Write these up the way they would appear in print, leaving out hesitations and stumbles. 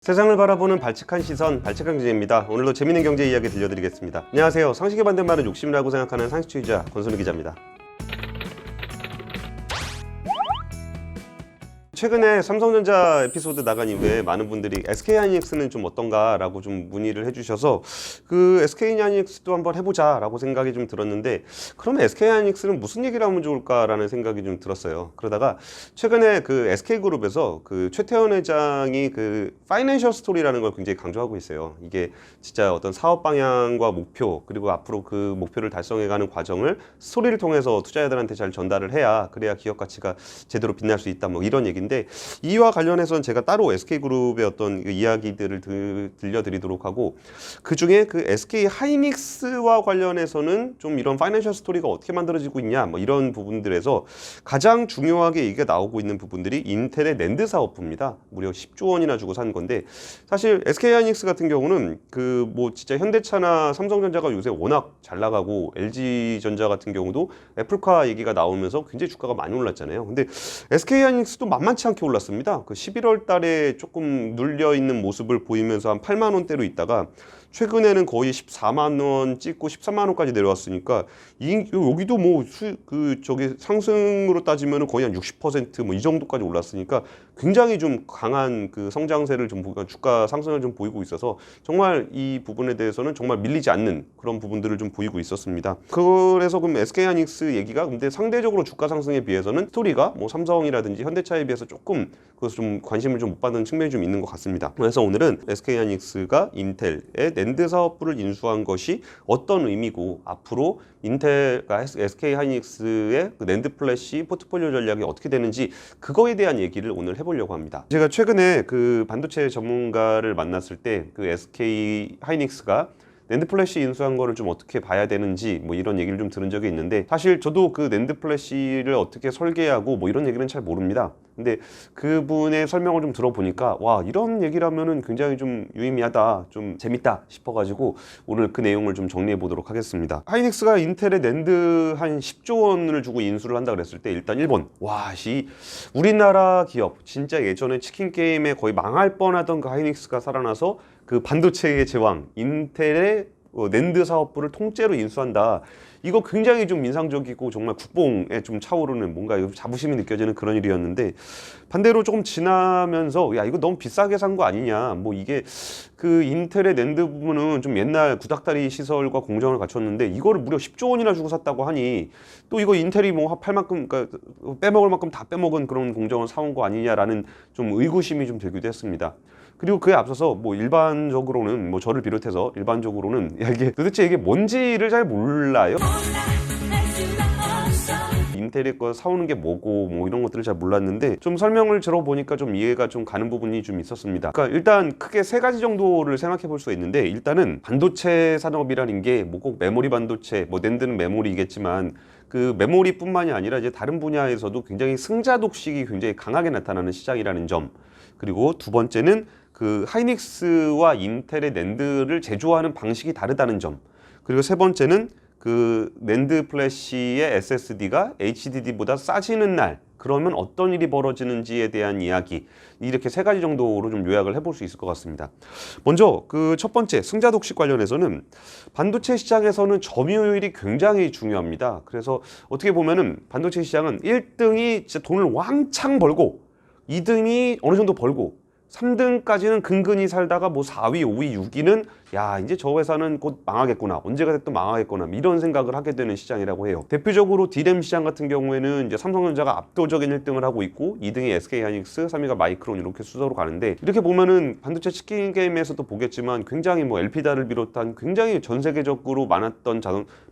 세상을 바라보는 발칙한 시선, 발칙한 경제입니다. 오늘도 재미있는 경제 이야기 들려드리겠습니다. 안녕하세요. 상식에 반대말은 욕심이라고 생각하는 상식주의자 권순우 기자입니다. 최근에 삼성전자 에피소드 나간 이후에 많은 분들이 SK하이닉스는 좀 어떤가 라고 좀 문의를 해주셔서 그 SK하이닉스도 한번 해보자 라고 생각이 좀 들었는데, 그러면 SK하이닉스는 무슨 얘기를 하면 좋을까 라는 생각이 좀 들었어요. 그러다가 최근에 그 SK그룹에서 그 최태원 회장이 그 파이낸셜 스토리라는 걸 굉장히 강조하고 있어요. 이게 진짜 어떤 사업 방향과 목표, 그리고 앞으로 그 목표를 달성해가는 과정을 스토리를 통해서 투자자들한테 잘 전달을 해야, 그래야 기업 가치가 제대로 빛날 수 있다, 뭐 이런 얘기인데, 이와 관련해서는 제가 따로 SK그룹의 어떤 이야기들을 들려드리도록 하고, 그 중에 그 SK하이닉스와 관련해서는 좀 이런 파이낸셜 스토리가 어떻게 만들어지고 있냐, 뭐 이런 부분들에서 가장 중요하게 얘기가 나오고 있는 부분들이 인텔의 낸드 사업부입니다. 무려 10조 원이나 주고 산 건데, 사실 SK하이닉스 같은 경우는 그 뭐 진짜 현대차나 삼성전자가 요새 워낙 잘 나가고, LG전자 같은 경우도 애플카 얘기가 나오면서 굉장히 주가가 많이 올랐잖아요. 근데 SK하이닉스도 만만치 않게 올랐습니다. 그 11월 달에 조금 눌려 있는 모습을 보이면서 한 8만 원대로 있다가 최근에는 거의 14만 원 찍고 13만 원까지 내려왔으니까, 여기도 뭐 저기 상승으로 따지면 거의 한 60% 뭐 이 정도까지 올랐으니까 굉장히 좀 강한 그 성장세를 좀 주가 상승을 좀 보이고 있어서, 정말 이 부분에 대해서는 정말 밀리지 않는 그런 부분들을 좀 보이고 있었습니다. 그래서 그럼 SK하이닉스 얘기가 근데 상대적으로 주가 상승에 비해서는 스토리가 뭐 삼성이라든지 현대차에 비해서 조금 그래서 좀 관심을 좀 못 받는 측면이 좀 있는 것 같습니다. 그래서 오늘은 SK하이닉스가 인텔의 낸드 사업부를 인수한 것이 어떤 의미고, 앞으로 인텔과 SK하이닉스의 그 낸드 플래시 포트폴리오 전략이 어떻게 되는지, 그거에 대한 얘기를 오늘 해보려고 합니다. 제가 최근에 그 반도체 전문가를 만났을 때 그 SK하이닉스가 낸드 플래시 인수한 거를 좀 어떻게 봐야 되는지 뭐 이런 얘기를 좀 들은 적이 있는데, 사실 저도 그 낸드 플래시를 어떻게 설계하고 뭐 이런 얘기는 잘 모릅니다. 근데 그분의 설명을 좀 들어보니까 와, 이런 얘기를 하면은 굉장히 좀 유의미하다, 좀 재밌다 싶어가지고 오늘 그 내용을 좀 정리해 보도록 하겠습니다. 하이닉스가 인텔의 낸드 한 10조 원을 주고 인수를 한다 그랬을 때, 일단 1번, 와, 우리나라 기업 진짜 예전에 치킨 게임에 거의 망할 뻔하던 그 하이닉스가 살아나서 그 반도체의 제왕 인텔의 낸드 사업부를 통째로 인수한다. 이거 굉장히 좀 인상적이고 정말 국뽕에 좀 차오르는 뭔가 자부심이 느껴지는 그런 일이었는데, 반대로 조금 지나면서 야, 이거 너무 비싸게 산 거 아니냐, 뭐 이게 그 인텔의 낸드 부분은 좀 옛날 구닥다리 시설과 공정을 갖췄는데 이거를 무려 10조 원이나 주고 샀다고 하니, 또 이거 인텔이 뭐 팔 만큼, 그러니까 빼먹을 만큼 다 빼먹은 그런 공정을 사온 거 아니냐라는 좀 의구심이 좀 들기도 했습니다. 그리고 그에 앞서서 뭐 일반적으로는 뭐 저를 비롯해서 일반적으로는 이게 도대체 이게 뭔지를 잘 몰라요. 인텔의 거 사오는 게 뭐고 뭐 이런 것들을 잘 몰랐는데, 좀 설명을 들어보니까 좀 이해가 좀 가는 부분이 좀 있었습니다. 그러니까 일단 크게 세 가지 정도를 생각해 볼 수가 있는데, 일단은 반도체 산업이라는 게 뭐 꼭 메모리 반도체, 뭐 낸드는 메모리겠지만 그 메모리뿐만이 아니라 이제 다른 분야에서도 굉장히 승자 독식이 굉장히 강하게 나타나는 시장이라는 점, 그리고 두 번째는 그 하이닉스와 인텔의 낸드를 제조하는 방식이 다르다는 점, 그리고 세 번째는 그 낸드 플래시의 SSD가 HDD보다 싸지는 날, 그러면 어떤 일이 벌어지는지에 대한 이야기, 이렇게 세 가지 정도로 좀 요약을 해볼 수 있을 것 같습니다. 먼저 그 첫 번째 승자 독식 관련해서는 반도체 시장에서는 점유율이 굉장히 중요합니다. 그래서 어떻게 보면은 반도체 시장은 1등이 진짜 돈을 왕창 벌고, 2등이 어느 정도 벌고, 3등까지는 근근히 살다가 뭐 4위, 5위, 6위는 야, 이제 저 회사는 곧 망하겠구나, 언제가 됐든 망하겠구나, 이런 생각을 하게 되는 시장이라고 해요. 대표적으로 D램 시장 같은 경우에는 이제 삼성전자가 압도적인 1등을 하고 있고, 2등이 SK하이닉스, 3위가 마이크론, 이렇게 순서로 가는데, 이렇게 보면은 반도체 치킨 게임에서도 보겠지만 굉장히 뭐 엘피다를 비롯한 굉장히 전 세계적으로 많았던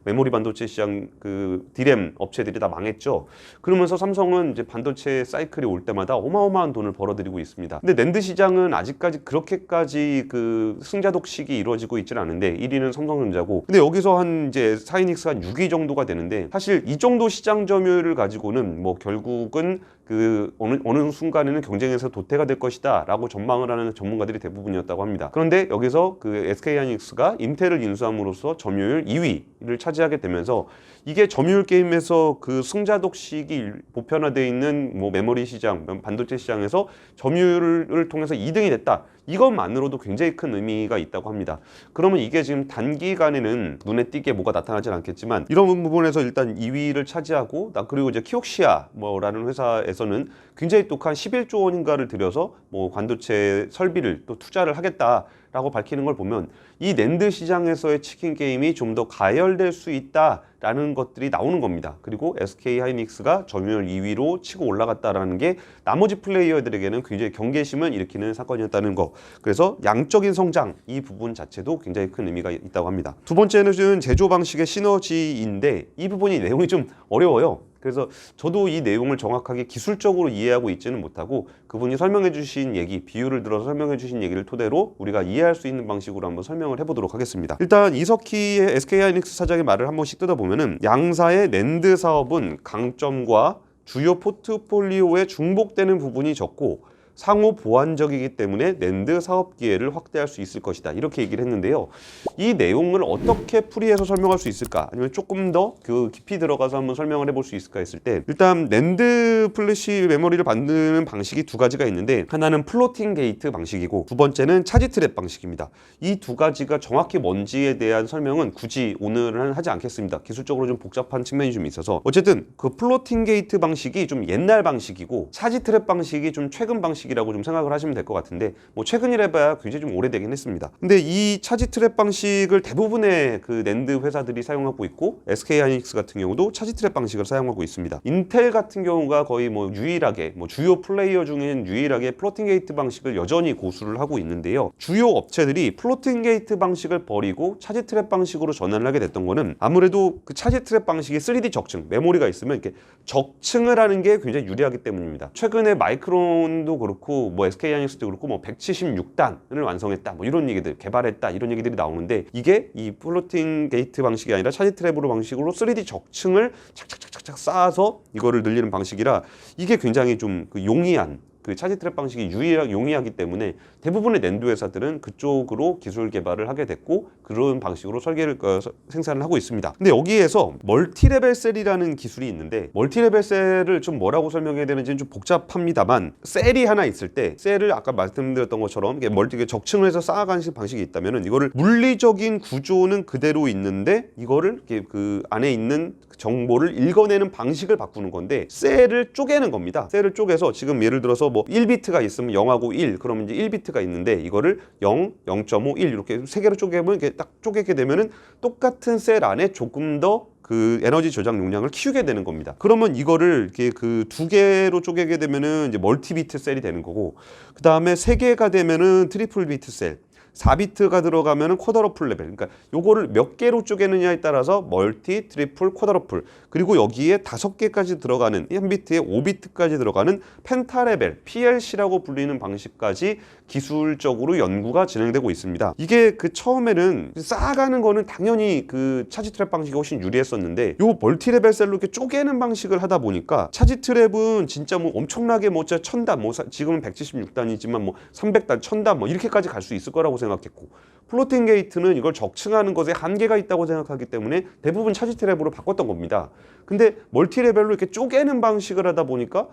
메모리 반도체 시장 그 D램 업체들이 다 망했죠. 그러면서 삼성은 이제 반도체 사이클이 올 때마다 어마어마한 돈을 벌어들이고 있습니다. 근데 낸드 시장은 아직까지 그렇게까지 그 승자 독식이 이루어지고 있지는 않은데, 1위는 삼성전자고, 근데 여기서 한 이제 하이닉스가 한 6위 정도가 되는데, 사실 이 정도 시장 점유율을 가지고는 뭐 결국은 그 어느 순간에는 경쟁에서 도태가 될 것이다 라고 전망을 하는 전문가들이 대부분이었다고 합니다. 그런데 여기서 그 SK하이닉스가 인텔을 인수함으로써 점유율 2위를 차지하게 되면서 이게 점유율 게임에서 그 승자 독식이 보편화되어 있는 뭐 메모리 시장, 반도체 시장에서 점유율을 통해서 2등이 됐다. 이것만으로도 굉장히 큰 의미가 있다고 합니다. 그러면 이게 지금 단기간에는 눈에 띄게 뭐가 나타나진 않겠지만 이런 부분에서 일단 2위를 차지하고 그리고 이제 키옥시아 뭐라는 회사에서는 굉장히 똑한 11조 원인가를 들여서 뭐 반도체 설비를 또 투자를 하겠다라고 밝히는 걸 보면 이 낸드 시장에서의 치킨 게임이 좀 더 가열될 수 있다라는 것들이 나오는 겁니다. 그리고 SK하이닉스가 점유율 2위로 치고 올라갔다라는 게 나머지 플레이어들에게는 굉장히 경계심을 일으키는 사건이었다는 거. 그래서 양적인 성장 이 부분 자체도 굉장히 큰 의미가 있다고 합니다. 두 번째는 제조 방식의 시너지인데 이 부분이 내용이 좀 어려워요. 그래서 저도 이 내용을 정확하게 기술적으로 이해하고 있지는 못하고 그분이 설명해 주신 얘기, 비유를 들어서 설명해 주신 얘기를 토대로 우리가 이해할 수 있는 방식으로 한번 설명을 해보도록 하겠습니다. 일단 이석희의 SK하이닉스 사장의 말을 한 번씩 뜯어보면은 양사의 낸드 사업은 강점과 주요 포트폴리오에 중복되는 부분이 적고 상호 보완적이기 때문에 낸드 사업 기회를 확대할 수 있을 것이다. 이렇게 얘기를 했는데요. 이 내용을 어떻게 풀이해서 설명할 수 있을까? 아니면 조금 더 그 깊이 들어가서 한번 설명을 해볼 수 있을까 했을 때 일단 낸드 플래시 메모리를 만드는 방식이 두 가지가 있는데 하나는 플로팅 게이트 방식이고 두 번째는 차지 트랩 방식입니다. 이 두 가지가 정확히 뭔지에 대한 설명은 굳이 오늘은 하지 않겠습니다. 기술적으로 좀 복잡한 측면이 좀 있어서 어쨌든 그 플로팅 게이트 방식이 좀 옛날 방식이고 차지 트랩 방식이 좀 최근 방식 이라고 좀 생각을 하시면 될 것 같은데 뭐 최근이라 봐야 굉장히 좀 오래되긴 했습니다. 근데 이 차지 트랩 방식을 대부분의 그 낸드 회사들이 사용하고 있고 SK하이닉스 같은 경우도 차지 트랩 방식을 사용하고 있습니다. 인텔 같은 경우가 거의 뭐 유일하게 뭐 주요 플레이어 중엔 유일하게 플로팅 게이트 방식을 여전히 고수를 하고 있는데요. 주요 업체들이 플로팅 게이트 방식을 버리고 차지 트랩 방식으로 전환을 하게 됐던 거는 아무래도 그 차지 트랩 방식이 3D 적층, 메모리가 있으면 이렇게 적층을 하는 게 굉장히 유리하기 때문입니다. 최근에 마이크론도 그렇고 뭐 SK하이닉스도 그렇고 뭐 176단을 완성했다 뭐 이런 얘기들 개발했다 이런 얘기들이 나오는데 이게 이 플로팅 게이트 방식이 아니라 차지 트랩으로 방식으로 3D 적층을 착착착착 쌓아서 이거를 늘리는 방식이라 이게 굉장히 좀 그 용이한 그 차지 트랩 방식이 용이하기 때문에 대부분의 낸드 회사들은 그쪽으로 기술 개발을 하게 됐고 그런 방식으로 생산을 하고 있습니다. 근데 여기에서 멀티레벨 셀이라는 기술이 있는데 멀티레벨 셀을 좀 뭐라고 설명해야 되는지는 좀 복잡합니다만 셀이 하나 있을 때 셀을 아까 말씀드렸던 것처럼 적층을 해서 쌓아가는 방식이 있다면은 이거를 물리적인 구조는 그대로 있는데 이거를 그 안에 있는 정보를 읽어내는 방식을 바꾸는 건데 셀을 쪼개는 겁니다. 셀을 쪼개서 지금 예를 들어서 뭐 1비트가 있으면 0하고 1 그러면 이제 1비트가 있는데 이거를 0, 0.5, 1 이렇게 세 개로 쪼개면 이렇게 딱 쪼개게 되면은 똑같은 셀 안에 조금 더 그 에너지 저장 용량을 키우게 되는 겁니다. 그러면 이거를 이렇게 그 두 개로 쪼개게 되면은 이제 멀티비트 셀이 되는 거고 그 다음에 세 개가 되면은 트리플 비트 셀 4비트가 들어가면 쿼더러플 레벨. 그러니까 요거를 몇 개로 쪼개느냐에 따라서 멀티, 트리플, 쿼더러플. 그리고 여기에 5개까지 들어가는 1비트에 5비트까지 들어가는 펜타 레벨, PLC라고 불리는 방식까지 기술적으로 연구가 진행되고 있습니다. 이게 그 처음에는 쌓아가는 거는 당연히 그 차지 트랩 방식이 훨씬 유리했었는데 요 멀티 레벨 셀로 이렇게 쪼개는 방식을 하다 보니까 차지 트랩은 진짜 뭐 엄청나게 뭐 1000단, 뭐 지금은 176단이지만 뭐 300단, 1000단 뭐 이렇게까지 갈 수 있을 거라고 생각했고 플로팅 게이트는 이걸 적층하는 것에 한계가 있다고 생각하기 때문에 대부분 차지 트랩으로 바꿨던 겁니다. 근데 멀티 레벨로 이렇게 쪼개는 방식을 하다 보니까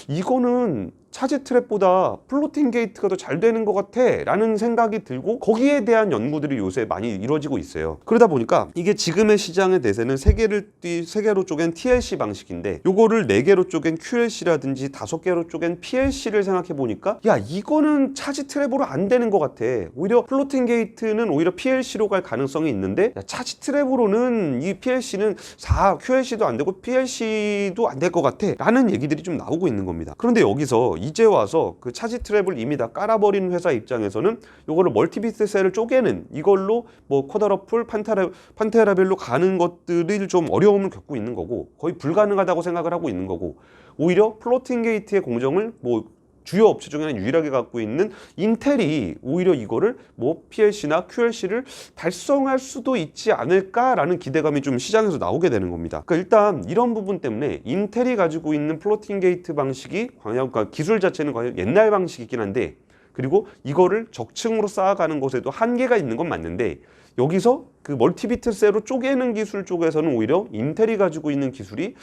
이거는 차지 트랩보다 플로팅 게이트가 더 잘 되는 것 같아 라는 생각이 들고 거기에 대한 연구들이 요새 많이 이루어지고 있어요. 그러다 보니까 이게 지금의 시장의 대세는 3개로 쪼갠 TLC 방식인데 요거를 4개로 쪼갠 QLC라든지 5개로 쪼갠 PLC를 생각해 보니까 야 이거는 차지 트랩으로 안 되는 것 같아. 오히려 플로팅 게이트는 오히려 PLC로 갈 가능성이 있는데 차지 트랩으로는 이 PLC는 QLC도 안 되고 PLC도 안 될 것 같아 라는 얘기들이 좀 나오고 있는 겁니다. 그런데 여기서 이제 와서 그 차지 트랩을 이미 다 깔아버린 회사 입장에서는 요거를 멀티비트 셀을 쪼개는 이걸로 뭐 쿼더러플, 판테라벨로 가는 것들이 좀 어려움을 겪고 있는 거고 거의 불가능하다고 생각을 하고 있는 거고 오히려 플로팅 게이트의 공정을 뭐 주요 업체 중에 하나 유일하게 갖고 있는 인텔이 오히려 이거를 뭐 PLC나 QLC를 달성할 수도 있지 않을까라는 기대감이 좀 시장에서 나오게 되는 겁니다. 그러니까 일단 이런 부분 때문에 인텔이 가지고 있는 플로팅 게이트 방식이 그러니까 기술 자체는 과연 옛날 방식이긴 한데, 그리고 이거를 적층으로 쌓아가는 것에도 한계가 있는 건 맞는데, 여기서 그 멀티비트 셀로 쪼개는 기술 쪽에서는 오히려 인텔이 가지고 있는 기술이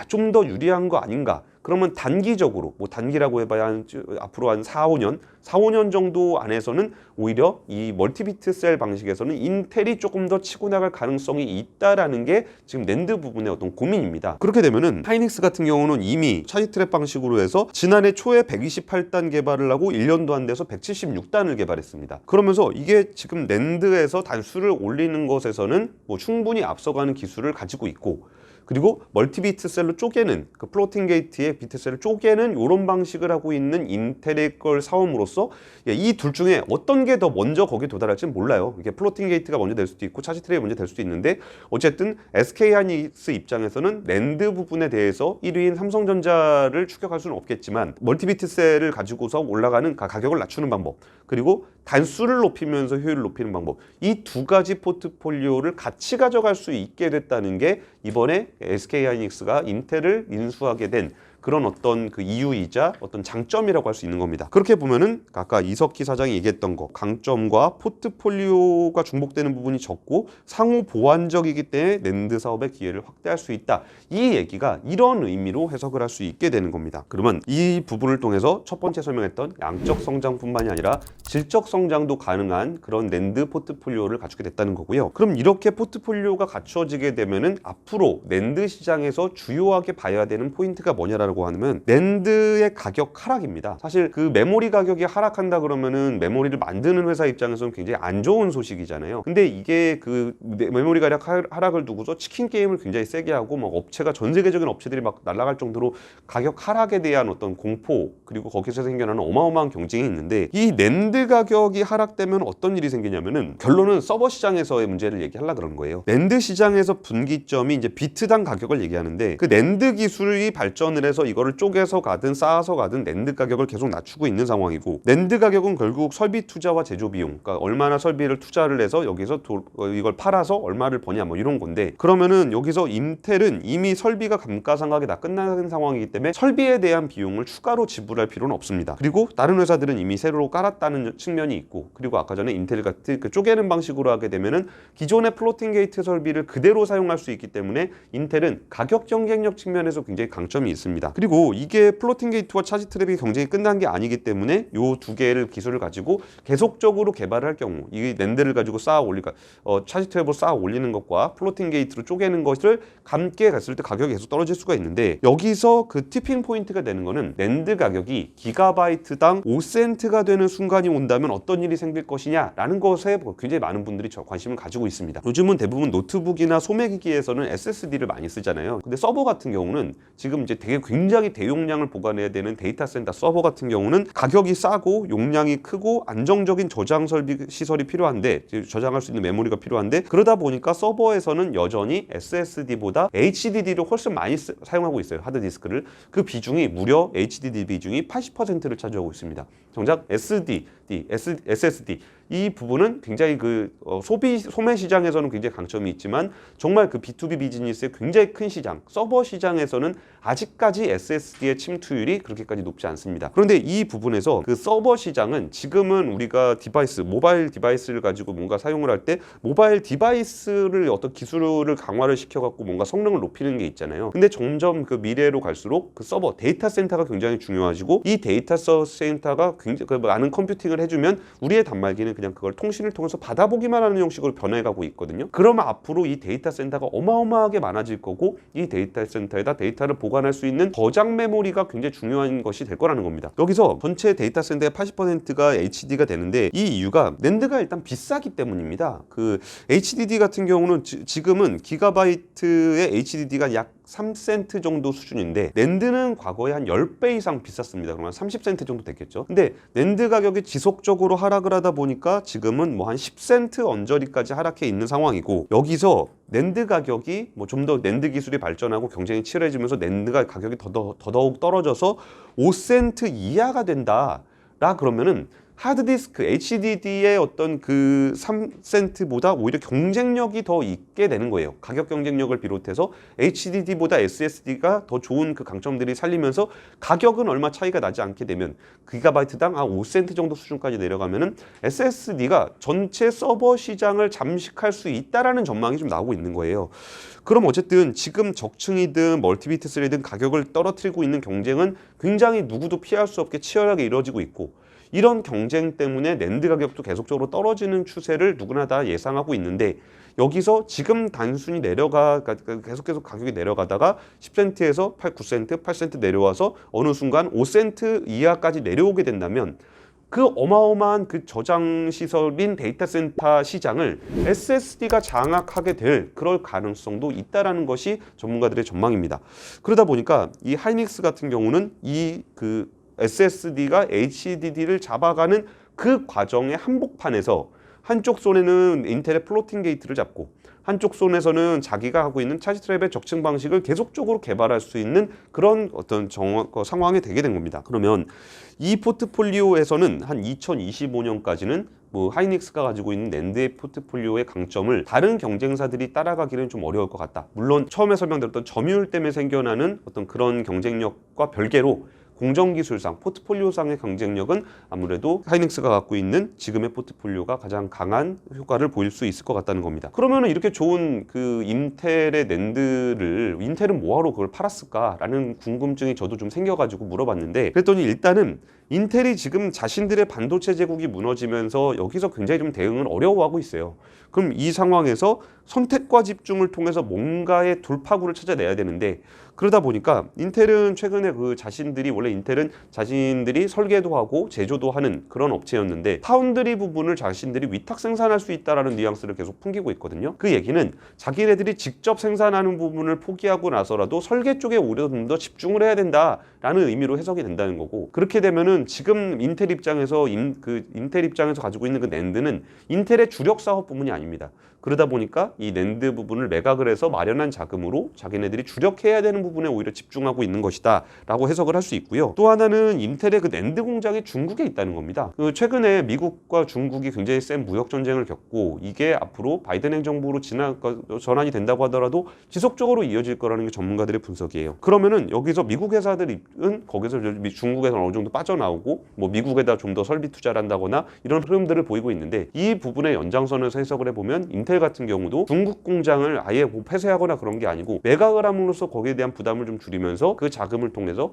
좀 더 유리한 거 아닌가. 그러면 단기적으로, 뭐 단기라고 해봐야 앞으로 한 4, 5년 정도 안에서는 오히려 이 멀티비트 셀 방식에서는 인텔이 조금 더 치고 나갈 가능성이 있다라는 게 지금 낸드 부분의 어떤 고민입니다. 그렇게 되면은 하이닉스 같은 경우는 이미 차지 트랩 방식으로 해서 지난해 초에 128단 개발을 하고 1년도 안 돼서 176단을 개발했습니다. 그러면서 이게 지금 낸드에서 단수를 올리는 것에서는 뭐 충분히 앞서가는 기술을 가지고 있고, 그리고 멀티비트 셀로 쪼개는 그 플로팅 게이트의 비트 셀을 쪼개는 이런 방식을 하고 있는 인텔의 걸 사옴으로써 이 둘 중에 어떤 게 더 먼저 거기에 도달할지는 몰라요. 이게 플로팅 게이트가 먼저 될 수도 있고 차지 트랩이 먼저 될 수도 있는데, 어쨌든 SK 하이닉스 입장에서는 낸드 부분에 대해서 1위인 삼성전자를 추격할 수는 없겠지만 멀티비트 셀을 가지고서 올라가는 가격을 낮추는 방법, 그리고 단수를 높이면서 효율을 높이는 방법, 이 두 가지 포트폴리오를 같이 가져갈 수 있게 됐다는 게 이번에 SK 하이닉스가 인텔을 인수하게 된 그런 어떤 그 이유이자 어떤 장점이라고 할 수 있는 겁니다. 그렇게 보면은 아까 이석희 사장이 얘기했던 거, 강점과 포트폴리오가 중복되는 부분이 적고 상호 보완적이기 때문에 낸드 사업의 기회를 확대할 수 있다. 이 얘기가 이런 의미로 해석을 할 수 있게 되는 겁니다. 그러면 이 부분을 통해서 첫 번째 설명했던 양적 성장뿐만이 아니라 질적 성장도 가능한 그런 낸드 포트폴리오를 갖추게 됐다는 거고요. 그럼 이렇게 포트폴리오가 갖추어지게 되면은 앞으로 낸드 시장에서 주요하게 봐야 되는 포인트가 뭐냐라고 하면 낸드의 가격 하락입니다. 사실 그 메모리 가격이 하락한다 그러면은 메모리를 만드는 회사 입장에서는 굉장히 안 좋은 소식이잖아요. 근데 이게 그 메모리 가격 하락을 두고서 치킨 게임을 굉장히 세게 하고 막 업체가 전 세계적인 업체들이 막 날아갈 정도로 가격 하락에 대한 어떤 공포, 그리고 거기서 생겨나는 어마어마한 경쟁이 있는데, 이 낸드 가격이 하락되면 어떤 일이 생기냐면은 결론은 서버 시장에서의 문제를 얘기하려고 그러는 거예요. 낸드 시장에서 분기점이 이제 비트당 가격을 얘기하는데, 그 낸드 기술이 발전을 해서 이거를 쪼개서 가든 쌓아서 가든 낸드 가격을 계속 낮추고 있는 상황이고, 낸드 가격은 결국 설비 투자와 제조 비용, 그러니까 얼마나 설비를 투자를 해서 여기서 이걸 팔아서 얼마를 버냐 뭐 이런 건데, 그러면은 여기서 인텔은 이미 설비가 감가상각이 다 끝나는 상황이기 때문에 설비에 대한 비용을 추가로 지불할 필요는 없습니다. 그리고 다른 회사들은 이미 새로 깔았다는 측면이 있고, 그리고 아까 전에 인텔 같은 그 쪼개는 방식으로 하게 되면은 기존의 플로팅 게이트 설비를 그대로 사용할 수 있기 때문에 인텔은 가격 경쟁력 측면에서 굉장히 강점이 있습니다. 그리고 이게 플로팅 게이트와 차지 트랩이 경쟁이 끝난 게 아니기 때문에 요 두 개를 기술을 가지고 계속적으로 개발을 할 경우, 이 낸드를 가지고 쌓아 올리가 차지 트랩으로 쌓아 올리는 것과 플로팅 게이트로 쪼개는 것을 함께 갔을 때 가격이 계속 떨어질 수가 있는데, 여기서 그 티핑 포인트가 되는 거는 낸드 가격이 기가바이트당 5센트가 되는 순간이 온다면 어떤 일이 생길 것이냐라는 것에 굉장히 많은 분들이 관심을 가지고 있습니다. 요즘은 대부분 노트북이나 소매기기에서는 SSD를 많이 쓰잖아요. 근데 서버 같은 경우는 지금 이제 굉장히 대용량을 보관해야 되는 데이터 센터 서버 같은 경우는 가격이 싸고 용량이 크고 안정적인 저장 시설이 필요한데, 저장할 수 있는 메모리가 필요한데, 그러다 보니까 서버에서는 여전히 SSD보다 HDD를 훨씬 많이 사용하고 있어요. 하드디스크를. 그 비중이 무려 HDD 비중이 80%를 차지하고 있습니다. 정작 SSD 이 부분은 굉장히 그 소매 시장에서는 굉장히 강점이 있지만, 정말 그 B2B 비즈니스의 굉장히 큰 시장, 서버 시장에서는 아직까지 SSD의 침투율이 그렇게까지 높지 않습니다. 그런데 이 부분에서 그 서버 시장은 지금은 우리가 모바일 디바이스를 가지고 뭔가 사용을 할 때 모바일 디바이스를 어떤 기술을 강화를 시켜갖고 뭔가 성능을 높이는 게 있잖아요. 근데 점점 그 미래로 갈수록 그 서버 데이터 센터가 굉장히 중요해지고, 이 데이터 센터가 굉장히 많은 컴퓨팅을 해주면 우리의 단말기는 그냥 그걸 통신을 통해서 받아보기만 하는 형식으로 변해가고 있거든요. 그러면 앞으로 이 데이터 센터가 어마어마하게 많아질 거고, 이 데이터 센터에다 데이터를 보관할 수 있는 저장 메모리가 굉장히 중요한 것이 될 거라는 겁니다. 여기서 전체 데이터 센터의 80%가 HDD가 되는데, 이 이유가 낸드가 일단 비싸기 때문입니다. 그 HDD 같은 경우는 지금은 기가바이트의 HDD가 약 3센트 정도 수준인데 낸드는 과거에 한 10배 이상 비쌌습니다. 그러면 30센트 정도 됐겠죠. 근데 낸드 가격이 지속적으로 하락을 하다 보니까 지금은 뭐 한 10센트 언저리까지 하락해 있는 상황이고, 여기서 낸드 가격이 뭐 좀 더 낸드 기술이 발전하고 경쟁이 치열해지면서 낸드가 가격이 더더욱 떨어져서 5센트 이하가 된다라 그러면은 하드디스크 HDD의 어떤 그 3센트보다 오히려 경쟁력이 더 있게 되는 거예요. 가격 경쟁력을 비롯해서 HDD보다 SSD가 더 좋은 그 강점들이 살리면서 가격은 얼마 차이가 나지 않게 되면 기가바이트당 5센트 정도 수준까지 내려가면은 SSD가 전체 서버 시장을 잠식할 수 있다라는 전망이 좀 나오고 있는 거예요. 그럼 어쨌든 지금 적층이든 멀티비트 3든 가격을 떨어뜨리고 있는 경쟁은 굉장히 누구도 피할 수 없게 치열하게 이루어지고 있고, 이런 경쟁 때문에 낸드 가격도 계속적으로 떨어지는 추세를 누구나 다 예상하고 있는데, 여기서 지금 단순히 계속 가격이 내려가다가 10센트에서 9센트, 8센트 내려와서 어느 순간 5센트 이하까지 내려오게 된다면 그 어마어마한 그 저장 시설인 데이터 센터 시장을 SSD가 장악하게 될 그럴 가능성도 있다라는 것이 전문가들의 전망입니다. 그러다 보니까 이 하이닉스 같은 경우는 이 그 SSD가 HDD를 잡아가는 그 과정의 한복판에서 한쪽 손에는 인텔의 플로팅 게이트를 잡고 한쪽 손에서는 자기가 하고 있는 차지 트랩의 적층 방식을 계속적으로 개발할 수 있는 그런 어떤 상황이 되게 된 겁니다. 그러면 이 포트폴리오에서는 한 2025년까지는 뭐 하이닉스가 가지고 있는 낸드의 포트폴리오의 강점을 다른 경쟁사들이 따라가기는 좀 어려울 것 같다. 물론 처음에 설명드렸던 점유율 때문에 생겨나는 어떤 그런 경쟁력과 별개로 공정기술상, 포트폴리오상의 경쟁력은 아무래도 하이닉스가 갖고 있는 지금의 포트폴리오가 가장 강한 효과를 보일 수 있을 것 같다는 겁니다. 그러면 이렇게 좋은 그 인텔의 낸드를 인텔은 뭐하러 그걸 팔았을까라는 궁금증이 저도 좀 생겨가지고 물어봤는데, 그랬더니 일단은 인텔이 지금 자신들의 반도체 제국이 무너지면서 여기서 굉장히 좀 대응을 어려워하고 있어요. 그럼 이 상황에서 선택과 집중을 통해서 뭔가의 돌파구를 찾아내야 되는데, 그러다 보니까 인텔은 최근에 원래 인텔은 자신들이 설계도 하고 제조도 하는 그런 업체였는데 파운드리 부분을 자신들이 위탁 생산할 수 있다라는 뉘앙스를 계속 풍기고 있거든요. 그 얘기는 자기네들이 직접 생산하는 부분을 포기하고 나서라도 설계 쪽에 오히려 좀 더 집중을 해야 된다라는 의미로 해석이 된다는 거고, 그렇게 되면은 지금 인텔 입장에서 가지고 있는 그 낸드는 인텔의 주력 사업 부문이 아닙니다. 그러다 보니까 이 낸드 부분을 매각을 해서 마련한 자금으로 자기네들이 주력해야 되는 부분에 오히려 집중하고 있는 것이다 라고 해석을 할 수 있고요. 또 하나는 인텔의 그 낸드 공장이 중국에 있다는 겁니다. 최근에 미국과 중국이 굉장히 센 무역 전쟁을 겪고 이게 앞으로 바이든 행정부로 전환이 된다고 하더라도 지속적으로 이어질 거라는 게 전문가들의 분석이에요. 그러면은 여기서 미국 회사들은 거기서 중국에서 어느 정도 빠져나오고 뭐 미국에다 좀 더 설비 투자를 한다거나 이런 흐름들을 보이고 있는데, 이 부분의 연장선에서 해석을 해보면 인텔 같은 경우도 중국 공장을 아예 폐쇄하거나 그런 게 아니고 매각을 함으로써 거기에 대한 부담을 좀 줄이면서 그 자금을 통해서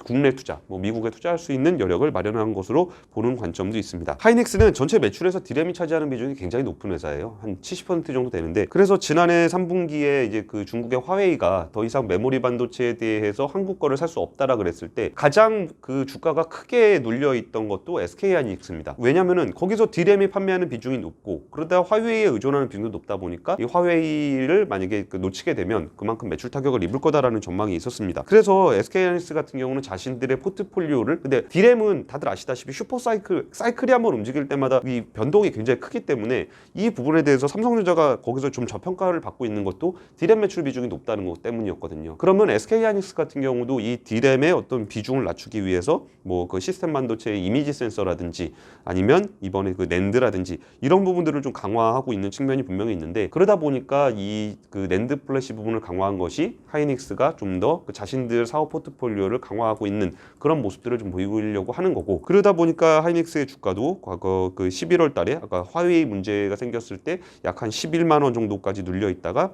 국내 투자, 미국에 투자할 수 있는 여력을 마련한 것으로 보는 관점도 있습니다. 하이닉스는 전체 매출에서 디램이 차지하는 비중이 굉장히 높은 회사예요. 한 70% 정도 되는데, 그래서 지난해 3분기에 이제 그 중국의 화웨이가 더 이상 메모리 반도체에 대해서 한국 거를 살 수 없다라 그랬을 때 가장 그 주가가 크게 눌려 있던 것도 SK 하이닉스입니다. 왜냐면은 거기서 디램이 판매하는 비중이 높고, 그러다 화웨이에 의존하는 비중도 높다 보니까 이 화웨이를 만약에 놓치게 되면 그만큼 매출 타격을 입을 거다라는 전망이 있었습니다. 그래서 SK 하이닉스 같은 경우는 자신들의 포트폴리오를, 근데 디램은 다들 아시다시피 사이클이 한번 움직일 때마다 이 변동이 굉장히 크기 때문에 이 부분에 대해서 삼성전자가 거기서 좀 저평가를 받고 있는 것도 디램 매출 비중이 높다는 것 때문이었거든요. 그러면 SK 하이닉스 같은 경우도 이 디램의 어떤 비중을 낮추기 위해서 뭐 그 시스템 반도체의 이미지 센서라든지 아니면 이번에 그 낸드라든지 이런 부분들을 좀 강화하고 있는 측면이 분명히 있는데, 그러다 보니까 이 그 낸드 플래시 부분을 강화한 것이 하이닉스가 좀 더 그 자신들 사업 포트폴리오를 강화하고 있는 그런 모습들을 좀 보이려고 하는 거고, 그러다 보니까 하이닉스의 주가도 과거 그 11월 달에 아까 화웨이 문제가 생겼을 때 약 한 11만 원 정도까지 눌려 있다가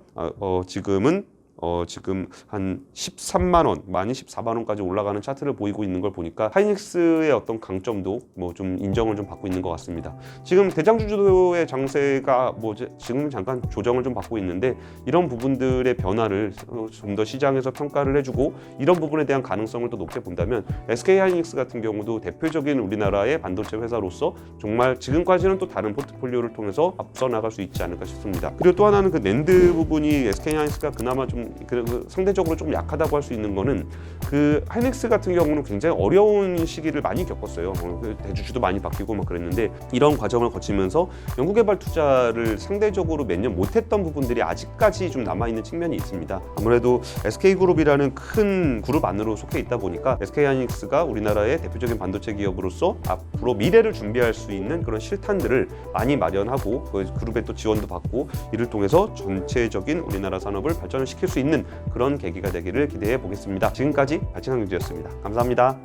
지금 한 13만 원, 많이 14만 원까지 올라가는 차트를 보이고 있는 걸 보니까 하이닉스의 어떤 강점도 뭐 좀 인정을 좀 받고 있는 것 같습니다. 지금 대장주주도의 장세가 지금 잠깐 조정을 좀 받고 있는데, 이런 부분들의 변화를 좀 더 시장에서 평가를 해주고 이런 부분에 대한 가능성을 더 높게 본다면 SK 하이닉스 같은 경우도 대표적인 우리나라의 반도체 회사로서 정말 지금까지는 또 다른 포트폴리오를 통해서 앞서 나갈 수 있지 않을까 싶습니다. 그리고 또 하나는 그 낸드 부분이 SK 하이닉스가 그나마 좀 가장 상대적으로 좀 약하다고 할 수 있는 거는 그 하이닉스 같은 경우는 굉장히 어려운 시기를 많이 겪었어요. 대주주도 많이 바뀌고 막 그랬는데 이런 과정을 거치면서 연구개발 투자를 상대적으로 몇 년 못했던 부분들이 아직까지 좀 남아있는 측면이 있습니다. 아무래도 SK그룹이라는 큰 그룹 안으로 속해 있다 보니까 SK하이닉스가 우리나라의 대표적인 반도체 기업으로서 앞으로 미래를 준비할 수 있는 그런 실탄들을 많이 마련하고 그 그룹의 또 지원도 받고 이를 통해서 전체적인 우리나라 산업을 발전을 시킬 수 있는 그런 계기가 되기를 기대해 보겠습니다. 지금까지 발전한 경제였습니다. 감사합니다.